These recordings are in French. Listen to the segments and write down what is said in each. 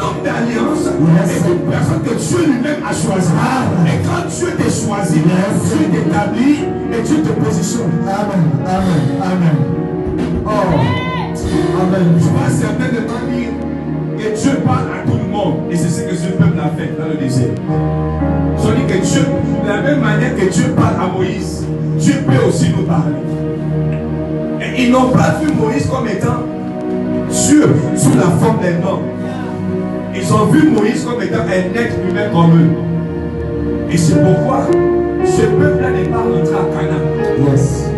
homme d'alliance est une personne que Dieu lui-même a choisie. Et quand Dieu t'a choisi, Dieu t'établit et Dieu te positionne. Amen. Amen. Amen. Oh. Amen. Je vois certainement dire que Dieu parle à tout le monde. Et c'est ce que ce peuple a fait dans le désert. Je dis que Dieu, de la même manière que Dieu parle à Moïse, Dieu peut aussi nous parler. Et ils n'ont pas vu Moïse comme étant Dieu sous la forme d'un homme. Ils ont vu Moïse comme étant un être humain comme eux. Et c'est pourquoi ce peuple-là n'est pas rentré à Canaan. Yes.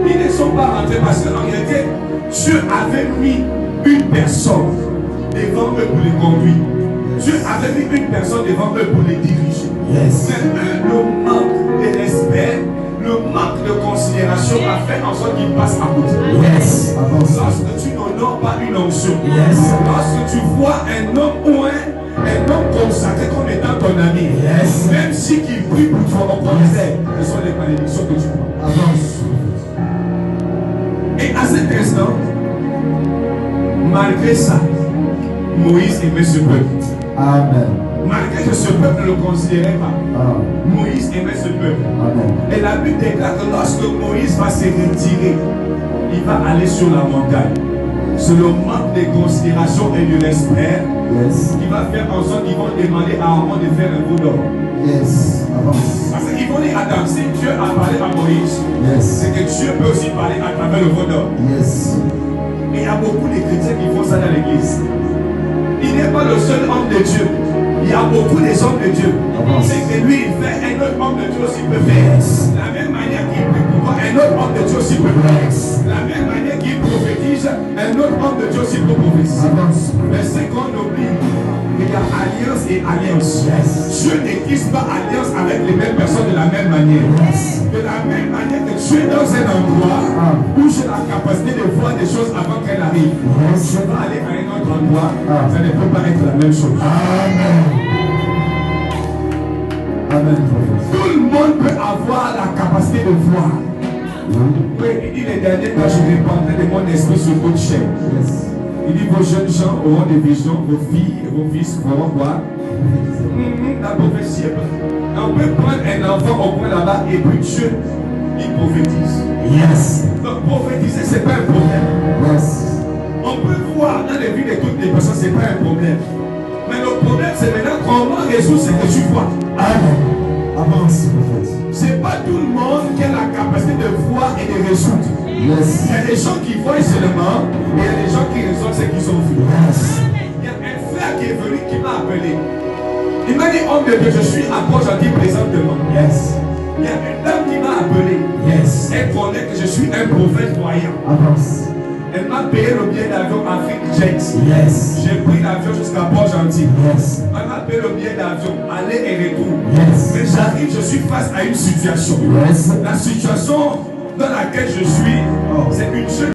Ils ne sont pas rentrés parce qu'en réalité, Dieu avait mis une personne devant eux pour les conduire. Dieu avait mis une personne devant eux pour les diriger. Yes. Mais le manque de respect, le manque de considération a fait en sorte qu'ils passent à côté. Yes. Lorsque tu n'honores pas une onction, Yes. lorsque tu vois un homme ou un homme consacré comme étant ton ami, Yes. même si qu'il prie pour toi, au contraire, ce sont les malédictions que tu prends. Avance. Et à cet instant, malgré ça, Moïse aimait ce peuple. Amen. Malgré que ce peuple ne le considérait pas, Moïse aimait ce peuple. Amen. Et la Bible déclare que lorsque Moïse va se retirer, il va aller sur la montagne. C'est le manque de considération et de respect qui va faire en sorte qu'ils vont demander à Aaron de faire un veau d'or. Yes. Avance. Parce qu'ils vont dire, attends, si Dieu a parlé à Moïse, Yes. c'est que Dieu peut aussi parler à travers le veau d'or. Yes. Et il y a beaucoup de chrétiens qui font ça dans l'église. Il n'est pas le seul homme de Dieu. Il y a beaucoup des hommes de Dieu. C'est que lui, il fait, un autre homme de Dieu aussi peut faire. La même manière qu'il peut pouvoir, un autre homme de Dieu aussi peut faire. La même manière qu'il prophétise, un autre homme de Dieu aussi peut prophétiser. Mais c'est qu'on oublie qu'il y a alliance et alliance. Dieu ne tisse pas alliance avec les mêmes personnes de la même manière. De la même manière que tu es dans un endroit où j'ai la capacité de voir des choses avant qu'elles arrivent. Je vais aller à un autre endroit, ça ne peut pas être la même chose. Amen. Amen. Tout le monde peut avoir la capacité de voir. Oui, il dit les derniers temps, je répandrai de mon esprit sur votre chair. Il dit vos jeunes gens auront des visions, vos filles et vos fils feront quoi? La prophétie. On peut prendre un enfant au point là-bas et puis Dieu, il prophétise. Yes. Donc prophétiser, ce n'est pas un problème. Yes. On peut voir dans les vies de toutes les personnes, ce n'est pas un problème. Mais le problème, c'est maintenant comment résoudre ce que tu vois. Amen. Avance, prophète. Ce n'est pas tout le monde qui a la capacité de voir et de résoudre. Yes. Il y a des gens qui voient seulement, et il y a des gens qui résolvent ce qu'ils ont vu. Yes. Il y a un frère qui est venu, qui m'a appelé. Il m'a dit, homme de Dieu, je suis à Port-Gentil présentement. Yes. Il y a une dame qui m'a appelé. Yes. Elle connaît que je suis un prophète voyant. Avance. Elle m'a payé le billet d'avion Afrique Jet. Yes. J'ai pris l'avion jusqu'à Port-Gentil. Yes. Elle m'a payé le billet d'avion, aller et retour. Yes. Mais j'arrive, je suis face à une situation. Yes. La situation dans laquelle je suis, c'est une jeune